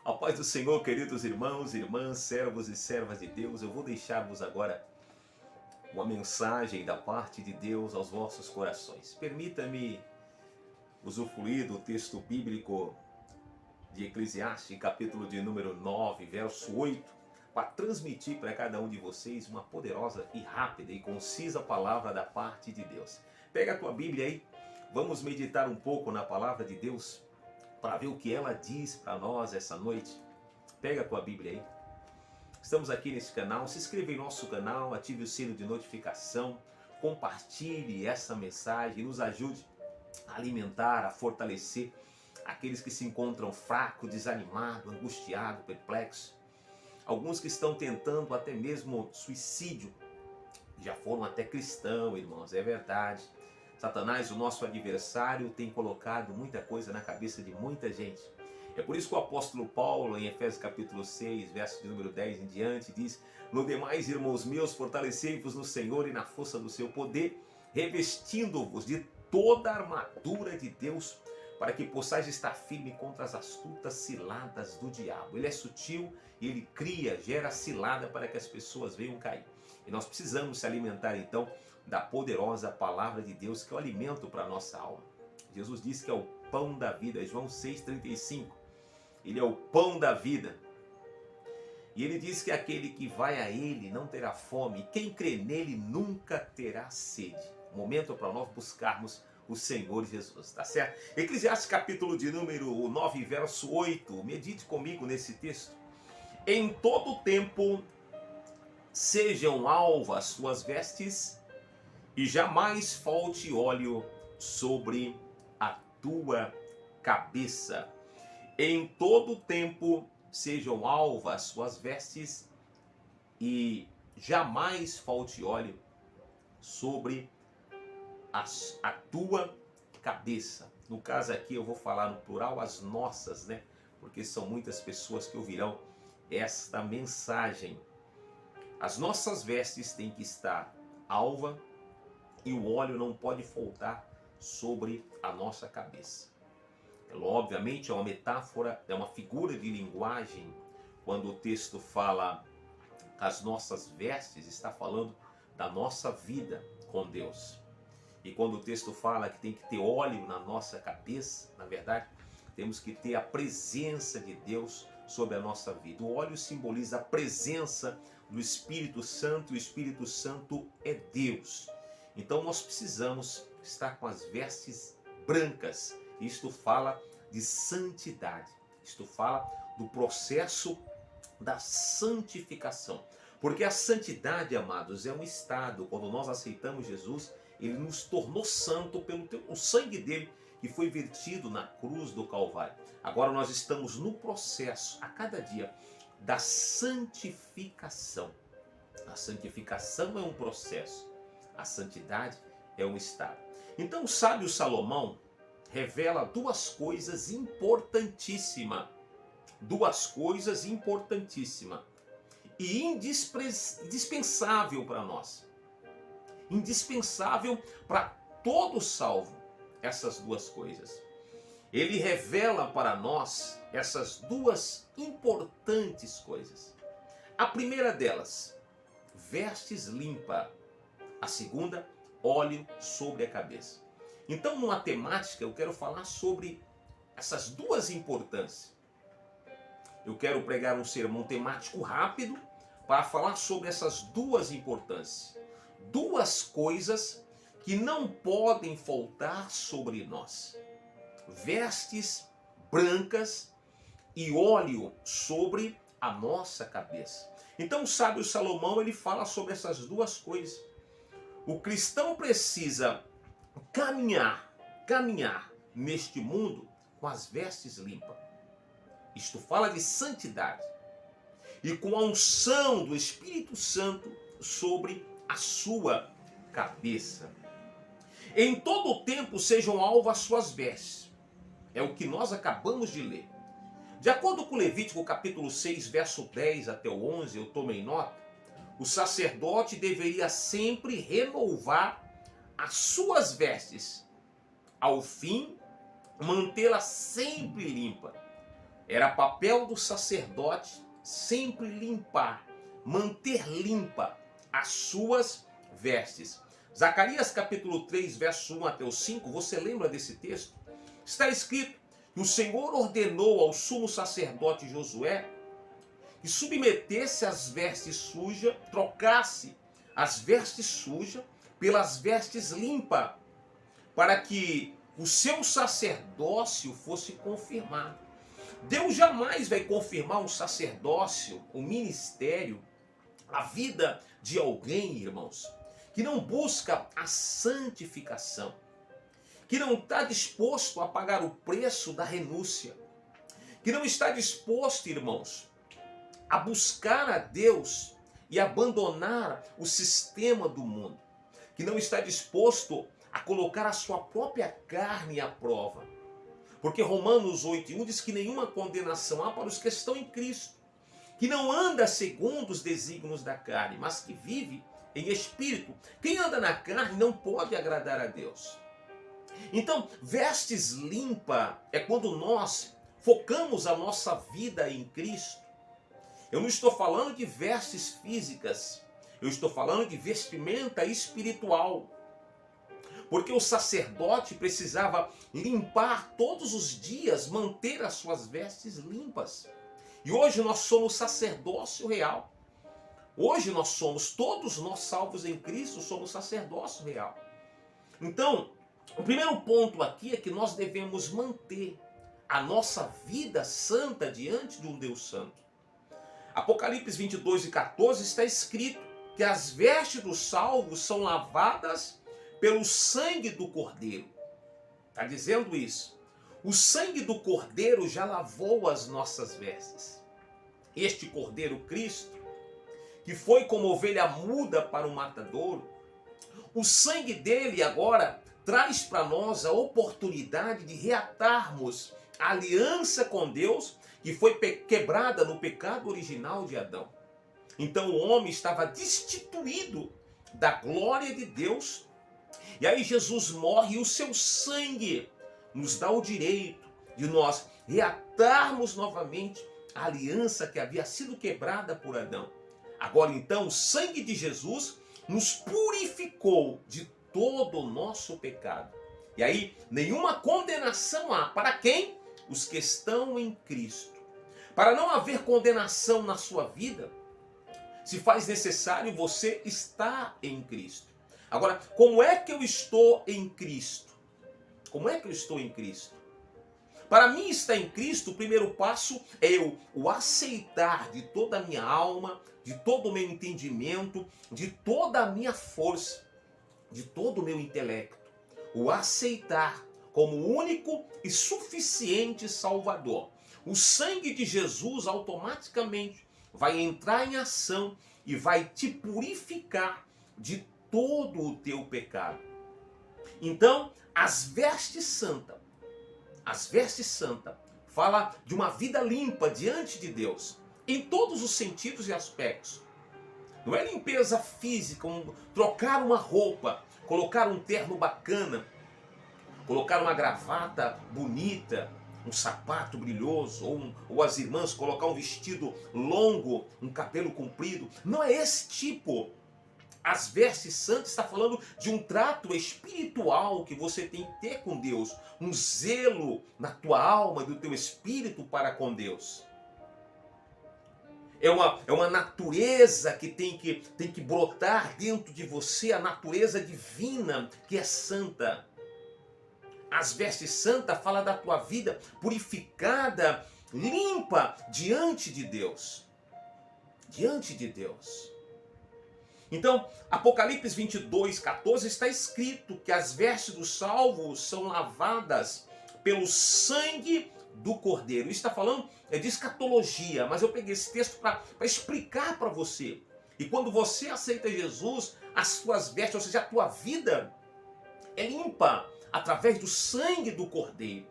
A paz do Senhor, queridos irmãos, irmãs, servos e servas de Deus, eu vou deixar-vos agora uma mensagem da parte de Deus aos vossos corações. Permita-me usufruir do texto bíblico de Eclesiastes, capítulo de número 9, verso 8, para transmitir para cada um de vocês uma poderosa e rápida e concisa palavra da parte de Deus. Pega a tua Bíblia aí, vamos meditar um pouco na palavra de Deus, para ver o que ela diz para nós essa noite. Pega a tua Bíblia aí. Estamos aqui nesse canal, se inscreva em nosso canal, ative o sino de notificação, compartilhe essa mensagem e nos ajude a alimentar, a fortalecer aqueles que se encontram fracos, desanimados, angustiados, perplexos. Alguns que estão tentando até mesmo suicídio, já foram até cristãos, irmãos, é verdade. Satanás, o nosso adversário, tem colocado muita coisa na cabeça de muita gente. É por isso que o apóstolo Paulo, em Efésios capítulo 6, verso de número 10 em diante, diz: "No demais, irmãos meus, fortalecei-vos no Senhor e na força do seu poder, revestindo-vos de toda a armadura de Deus, para que possais estar firme contra as astutas ciladas do diabo." Ele é sutil, ele cria, gera cilada para que as pessoas venham cair. E nós precisamos se alimentar então da poderosa palavra de Deus, que é o alimento para a nossa alma. Jesus disse que é o pão da vida, João 6,35. Ele é o pão da vida. E ele diz que aquele que vai a ele não terá fome, e quem crê nele nunca terá sede. Momento para nós buscarmos o Senhor Jesus, tá certo? Eclesiastes capítulo de número 9, verso 8. Medite comigo nesse texto. "Em todo tempo sejam alvas as suas vestes, e jamais falte óleo sobre a tua cabeça." Em todo tempo sejam alvas as suas vestes, e jamais falte óleo sobre a tua cabeça. No caso aqui eu vou falar no plural, as nossas, né? Porque são muitas pessoas que ouvirão esta mensagem. As nossas vestes têm que estar alva, e o óleo não pode faltar sobre a nossa cabeça. Obviamente é uma metáfora, é uma figura de linguagem. Quando o texto fala as nossas vestes, está falando da nossa vida com Deus. E quando o texto fala que tem que ter óleo na nossa cabeça, na verdade, temos que ter a presença de Deus sobre a nossa vida. O óleo simboliza a presença do Espírito Santo, e o Espírito Santo é Deus. Então nós precisamos estar com as vestes brancas. Isto fala de santidade. Isto fala do processo da santificação. Porque a santidade, amados, é um estado. Quando nós aceitamos Jesus, ele nos tornou santo pelo o sangue dele que foi vertido na cruz do Calvário. Agora nós estamos no processo, a cada dia, da santificação. A santificação é um processo. A santidade é um estado. Então o sábio Salomão revela duas coisas importantíssimas. Duas coisas importantíssimas. E indispensável para nós. Indispensável para todo salvo. Essas duas coisas. Ele revela para nós essas duas importantes coisas. A primeira delas, vestes limpa. A segunda, óleo sobre a cabeça. Então, numa temática, eu quero falar sobre essas duas importâncias. Eu quero pregar um sermão temático rápido para falar sobre essas duas importâncias. Duas coisas que não podem faltar sobre nós. Vestes brancas e óleo sobre a nossa cabeça. Então, o sábio Salomão, ele fala sobre essas duas coisas. O cristão precisa caminhar neste mundo com as vestes limpas. Isto fala de santidade. E com a unção do Espírito Santo sobre a sua cabeça. Em todo o tempo sejam alvas as suas vestes. É o que nós acabamos de ler. De acordo com Levítico capítulo 6, verso 10 até o 11, eu tomei nota, o sacerdote deveria sempre renovar as suas vestes, ao fim mantê-la sempre limpa. Era papel do sacerdote sempre limpar, manter limpa as suas vestes. Zacarias capítulo 3, verso 1 até o 5, você lembra desse texto? Está escrito que o Senhor ordenou ao sumo sacerdote Josué que submetesse as vestes sujas, trocasse as vestes sujas pelas vestes limpas, para que o seu sacerdócio fosse confirmado. Deus jamais vai confirmar um sacerdócio, um ministério, a vida de alguém, irmãos, que não busca a santificação, que não está disposto a pagar o preço da renúncia, que não está disposto, irmãos, a buscar a Deus e abandonar o sistema do mundo, que não está disposto a colocar a sua própria carne à prova. Porque Romanos 8:1 diz que nenhuma condenação há para os que estão em Cristo, que não anda segundo os desígnios da carne, mas que vive em espírito. Quem anda na carne não pode agradar a Deus. Então, vestes limpa é quando nós focamos a nossa vida em Cristo. Eu não estou falando de vestes físicas, eu estou falando de vestimenta espiritual. Porque o sacerdote precisava limpar todos os dias, manter as suas vestes limpas. E hoje nós somos sacerdócio real. Hoje nós somos, todos nós salvos em Cristo, somos sacerdócio real. Então, o primeiro ponto aqui é que nós devemos manter a nossa vida santa diante de um Deus santo. Apocalipse 22:14 está escrito que as vestes dos salvos são lavadas pelo sangue do Cordeiro. Está dizendo isso. O sangue do Cordeiro já lavou as nossas vestes. Este Cordeiro Cristo, que foi como ovelha muda para o matadouro, o sangue dele agora traz para nós a oportunidade de reatarmos a aliança com Deus que foi quebrada no pecado original de Adão. Então o homem estava destituído da glória de Deus. E aí Jesus morre e o seu sangue nos dá o direito de nós reatarmos novamente a aliança que havia sido quebrada por Adão. Agora então o sangue de Jesus nos purificou de todo o nosso pecado. E aí nenhuma condenação há para quem? Os que estão em Cristo. Para não haver condenação na sua vida, se faz necessário você estar em Cristo. Agora, como é que eu estou em Cristo? Como é que eu estou em Cristo? Para mim estar em Cristo, o primeiro passo é eu o aceitar de toda a minha alma, de todo o meu entendimento, de toda a minha força, de todo o meu intelecto. O aceitar como único e suficiente Salvador. O sangue de Jesus automaticamente vai entrar em ação e vai te purificar de todo o teu pecado. Então, as vestes santas fala de uma vida limpa diante de Deus, em todos os sentidos e aspectos. Não é limpeza física, trocar uma roupa, colocar um terno bacana, colocar uma gravata bonita, um sapato brilhoso, ou as irmãs colocar um vestido longo, um cabelo comprido. Não é esse tipo. As vestes santas está falando de um trato espiritual que você tem que ter com Deus, um zelo na tua alma, do teu espírito para com Deus. É uma natureza que tem que brotar dentro de você, a natureza divina que é santa. As vestes santas falam da tua vida purificada, limpa diante de Deus. Diante de Deus. Então, Apocalipse 22:14 está escrito que as vestes dos salvos são lavadas pelo sangue do Cordeiro. Isso está falando de escatologia, mas eu peguei esse texto para explicar para você. E quando você aceita Jesus, as suas vestes, ou seja, a tua vida é limpa através do sangue do Cordeiro.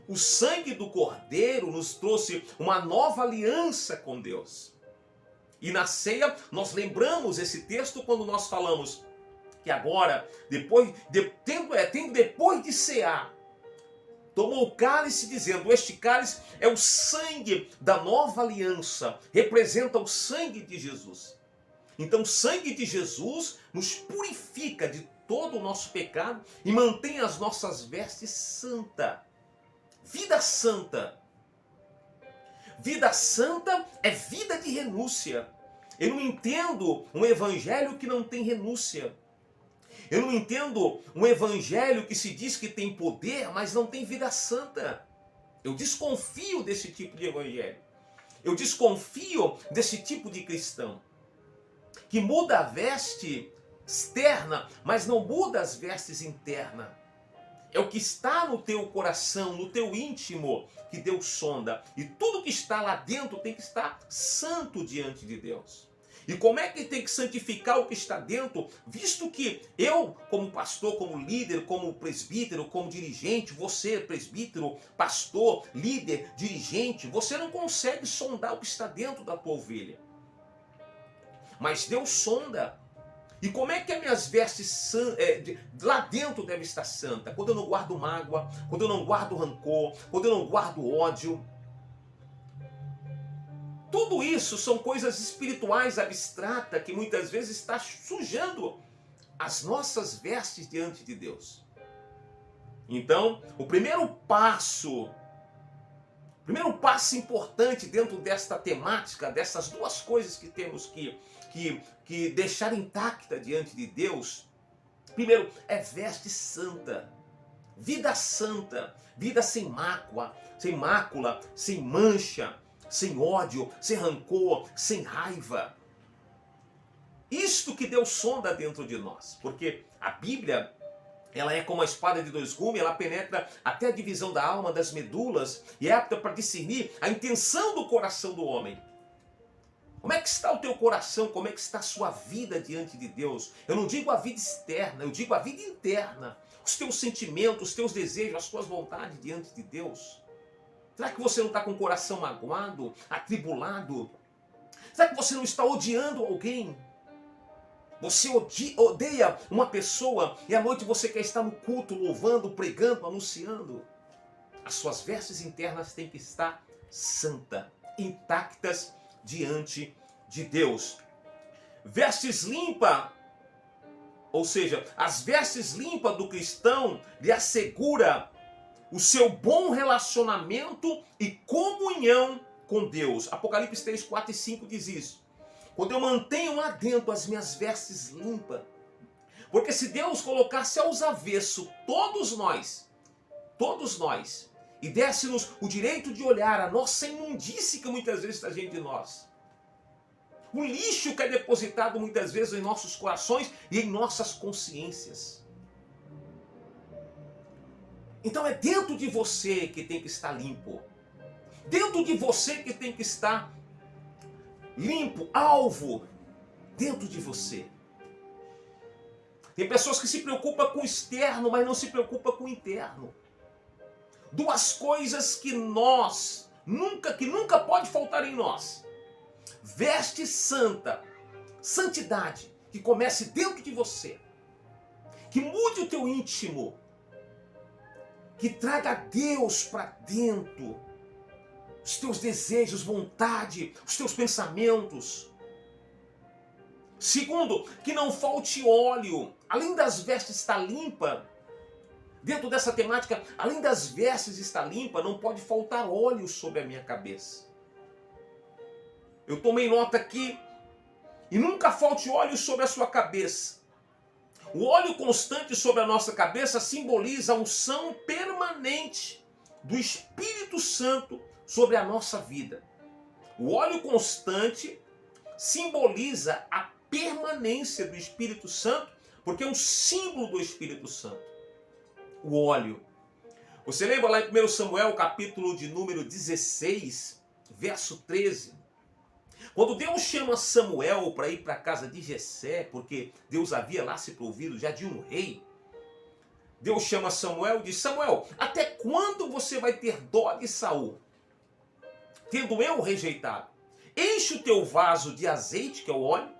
O sangue do Cordeiro nos trouxe uma nova aliança com Deus. E na ceia nós lembramos esse texto quando nós falamos que agora, depois de cear, tomou o cálice dizendo: este cálice é o sangue da nova aliança, representa o sangue de Jesus. Então o sangue de Jesus nos purifica de todo o nosso pecado e mantém as nossas vestes santas. Vida santa. Vida santa é vida de renúncia. Eu não entendo um evangelho que não tem renúncia. Eu não entendo um evangelho que se diz que tem poder, mas não tem vida santa. Eu desconfio desse tipo de evangelho. Eu desconfio desse tipo de cristão. Que muda a veste externa, mas não muda as vestes internas. É o que está no teu coração, no teu íntimo, que Deus sonda. E tudo que está lá dentro tem que estar santo diante de Deus. E como é que tem que santificar o que está dentro? Visto que eu, como pastor, como líder, como presbítero, como dirigente, você, presbítero, pastor, líder, dirigente, você não consegue sondar o que está dentro da tua ovelha. Mas Deus sonda. E como é que as minhas vestes lá dentro devem estar santas? Quando eu não guardo mágoa, quando eu não guardo rancor, quando eu não guardo ódio. Tudo isso são coisas espirituais abstratas que muitas vezes está sujando as nossas vestes diante de Deus. Então, o primeiro passo importante dentro desta temática, dessas duas coisas que temos que deixar intacta diante de Deus, primeiro é veste santa, vida sem mácula, sem mancha, sem ódio, sem rancor, sem raiva. Isto que Deus sonda dentro de nós, porque a Bíblia, ela é como a espada de dois gumes, ela penetra até a divisão da alma, das medulas, e é apta para discernir a intenção do coração do homem. Como é que está o teu coração? Como é que está a sua vida diante de Deus? Eu não digo a vida externa, eu digo a vida interna. Os teus sentimentos, os teus desejos, as tuas vontades diante de Deus. Será que você não está com o coração magoado, atribulado? Será que você não está odiando alguém? Você odeia uma pessoa e à noite você quer estar no culto, louvando, pregando, anunciando. As suas vestes internas têm que estar santas, intactas diante de Deus. Vestes limpas, ou seja, as vestes limpas do cristão lhe assegura o seu bom relacionamento e comunhão com Deus. Apocalipse 3, 4 e 5 diz isso. Quando eu mantenho lá dentro as minhas vestes limpas, porque se Deus colocasse aos avessos todos nós, e desse-nos o direito de olhar a nossa imundície que muitas vezes está diante de nós, o lixo que é depositado muitas vezes em nossos corações e em nossas consciências. Então é dentro de você que tem que estar limpo. Dentro de você que tem que estar limpo, alvo, dentro de você. Tem pessoas que se preocupam com o externo, mas não se preocupam com o interno. Duas coisas que nunca pode faltar em nós. Veste santa, santidade, que comece dentro de você. Que mude o teu íntimo. Que traga Deus para dentro. Os teus desejos, vontade, os teus pensamentos. Segundo, que não falte óleo. Além das vestes estar limpa, dentro dessa temática, além das vestes estar limpa, não pode faltar óleo sobre a minha cabeça. Eu tomei nota aqui, e nunca falte óleo sobre a sua cabeça. O óleo constante sobre a nossa cabeça simboliza a unção permanente do Espírito Santo sobre a nossa vida. O óleo constante simboliza a permanência do Espírito Santo, porque é um símbolo do Espírito Santo. O óleo. Você lembra lá em 1 Samuel, capítulo de número 16, verso 13? Quando Deus chama Samuel para ir para a casa de Jessé, porque Deus havia lá se provido já de um rei, Deus chama Samuel e diz: Samuel, até quando você vai ter dó de Saul, tendo eu rejeitado? Enche o teu vaso de azeite, que é o óleo,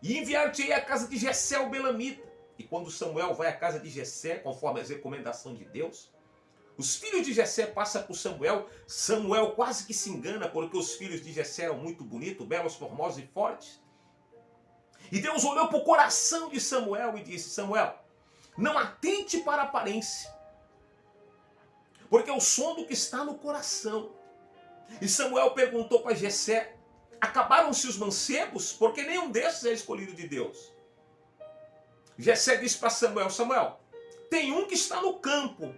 e enviar-te-ei à casa de Jessé o Belamita. E quando Samuel vai à casa de Jessé, conforme a recomendação de Deus, Os filhos de Jessé passam por Samuel. Samuel quase que se engana porque os filhos de Jessé eram muito bonitos, belos, formosos e fortes. E Deus olhou para o coração de Samuel e disse: Samuel, não atente para a aparência, porque o som do que está no coração. E Samuel perguntou para Jessé: acabaram-se os mancebos? Porque nenhum desses é escolhido de Deus. Jessé disse para Samuel: Samuel, tem um que está no campo.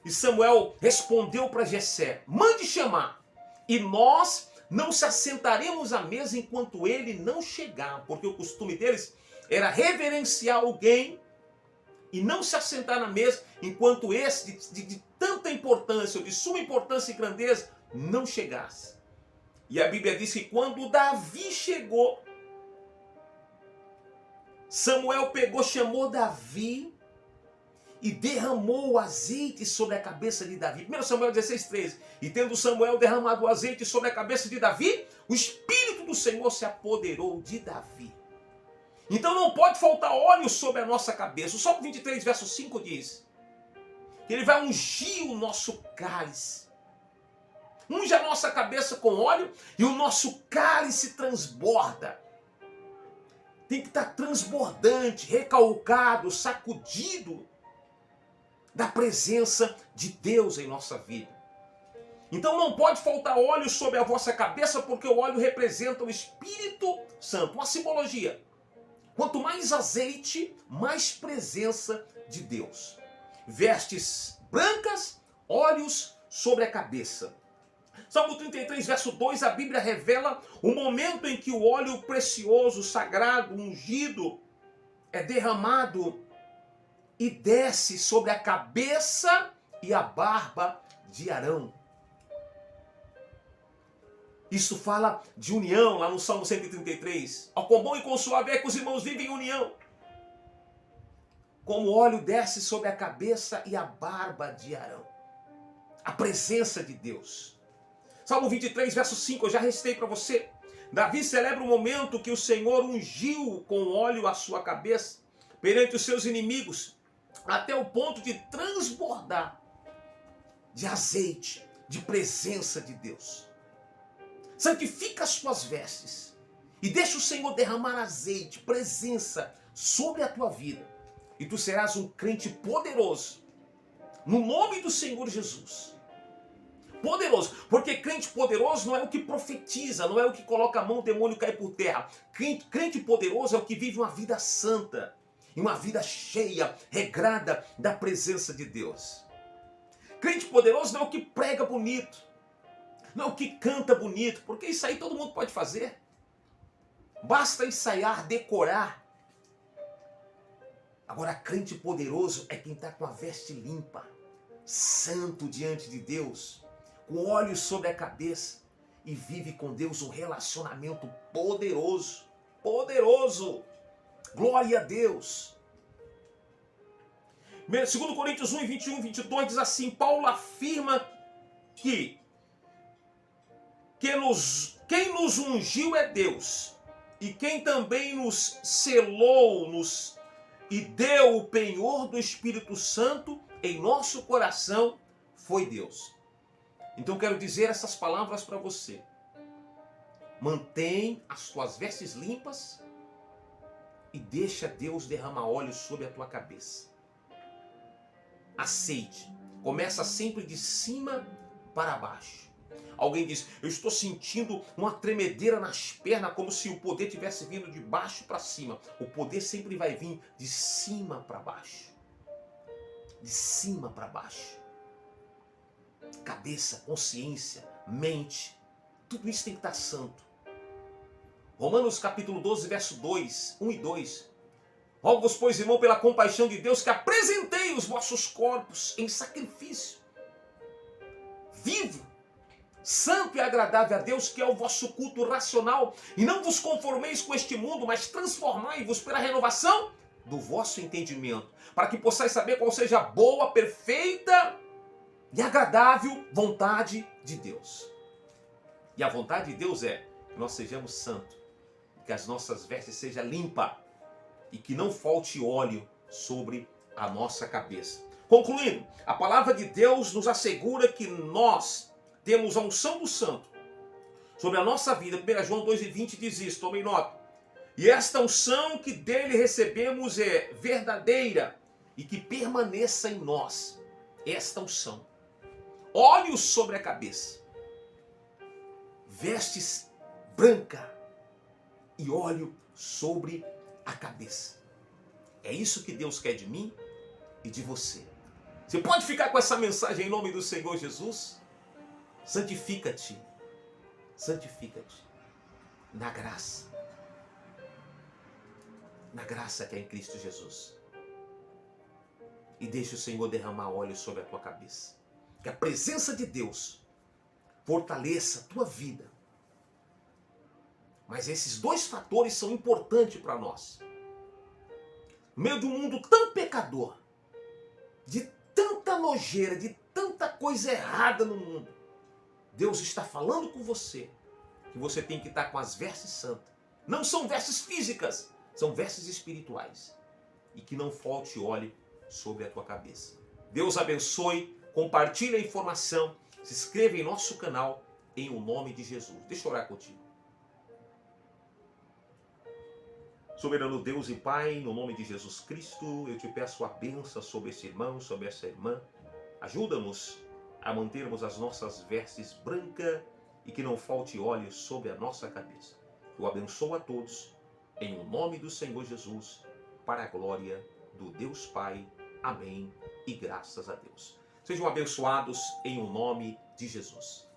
E Samuel respondeu para Jessé: mande chamar, e nós não se assentaremos à mesa enquanto ele não chegar, porque o costume deles era reverenciar alguém e não se assentar na mesa enquanto esse de tanta importância, ou de suma importância e grandeza, não chegasse. E a Bíblia diz que quando Davi chegou, Samuel pegou, chamou Davi e derramou o azeite sobre a cabeça de Davi. 1 Samuel 16:13. E tendo Samuel derramado o azeite sobre a cabeça de Davi, o Espírito do Senhor se apoderou de Davi. Então não pode faltar óleo sobre a nossa cabeça. O Salmo 23, verso 5 diz que ele vai ungir o nosso cálice. Unge a nossa cabeça com óleo e o nosso cálice transborda. Tem que estar transbordante, recalcado, sacudido da presença de Deus em nossa vida. Então não pode faltar óleo sobre a vossa cabeça, porque o óleo representa o Espírito Santo, uma simbologia. Quanto mais azeite, mais presença de Deus. Vestes brancas, óleos sobre a cabeça. Salmo 33, verso 2, a Bíblia revela o momento em que o óleo precioso, sagrado, ungido, é derramado e desce sobre a cabeça e a barba de Arão. Isso fala de união, lá no Salmo 133. Ó, quão bom e quão suave é que os irmãos vivem em união. Como o óleo desce sobre a cabeça e a barba de Arão. A presença de Deus. Salmo 23, verso 5, eu já recitei para você. Davi celebra o momento que o Senhor ungiu com óleo a sua cabeça perante os seus inimigos, até o ponto de transbordar de azeite, de presença de Deus. Santifica as tuas vestes e deixa o Senhor derramar azeite, presença sobre a tua vida. E tu serás um crente poderoso, no nome do Senhor Jesus. Poderoso, porque crente poderoso não é o que profetiza, não é o que coloca a mão, o demônio cai por terra. Crente poderoso é o que vive uma vida santa, e uma vida cheia, regrada da presença de Deus. Crente poderoso não é o que prega bonito, não é o que canta bonito, porque isso aí todo mundo pode fazer. Basta ensaiar, decorar. Agora, crente poderoso é quem está com a veste limpa, santo diante de Deus, com óleo sobre a cabeça e vive com Deus um relacionamento poderoso. Poderoso! Glória a Deus! 2 Coríntios 1, 21 e 22 diz assim, Paulo afirma que quem nos ungiu é Deus, e quem também nos selou e deu o penhor do Espírito Santo em nosso coração foi Deus. Então quero dizer essas palavras para você. Mantém as tuas vestes limpas e deixa Deus derramar óleo sobre a tua cabeça. Aceite. Começa sempre de cima para baixo. Alguém diz, eu estou sentindo uma tremedeira nas pernas, como se o poder tivesse vindo de baixo para cima. O poder sempre vai vir de cima para baixo. De cima para baixo. Cabeça, consciência, mente, tudo isso tem que estar santo. Romanos capítulo 12, verso 2, 1 e 2. Rogo-vos, pois, irmão, pela compaixão de Deus, que apresentei os vossos corpos em sacrifício vivo, santo e agradável a Deus, que é o vosso culto racional. E não vos conformeis com este mundo, mas transformai-vos pela renovação do vosso entendimento, para que possais saber qual seja a boa, perfeita e agradável vontade de Deus. E a vontade de Deus é que nós sejamos santos, que as nossas vestes sejam limpas e que não falte óleo sobre a nossa cabeça. Concluindo, a palavra de Deus nos assegura que nós temos a unção do Santo sobre a nossa vida. 1 João 2,20 diz isso, tomem nota. E esta unção que dele recebemos é verdadeira e que permaneça em nós. Esta unção. Olhos sobre a cabeça, vestes branca e óleo sobre a cabeça. É isso que Deus quer de mim e de você. Você pode ficar com essa mensagem em nome do Senhor Jesus? Santifica-te. Santifica-te. Na graça. Na graça que é em Cristo Jesus. E deixe o Senhor derramar óleo sobre a tua cabeça. Que a presença de Deus fortaleça a tua vida. Mas esses dois fatores são importantes para nós. No meio de um mundo tão pecador, de tanta nojeira, de tanta coisa errada no mundo, Deus está falando com você que você tem que estar com as vestes santas. Não são vestes físicas, são vestes espirituais. E que não falte óleo sobre a tua cabeça. Deus abençoe, compartilhe a informação, se inscreva em nosso canal em o nome de Jesus. Deixa eu orar contigo. Soberano Deus e Pai, no nome de Jesus Cristo, eu te peço a bênção sobre esse irmão, sobre essa irmã. Ajuda-nos a mantermos as nossas vestes brancas e que não falte óleo sobre a nossa cabeça. Eu abençoo a todos, em o nome do Senhor Jesus, para a glória do Deus Pai. Amém e graças a Deus. Sejam abençoados em o nome de Jesus.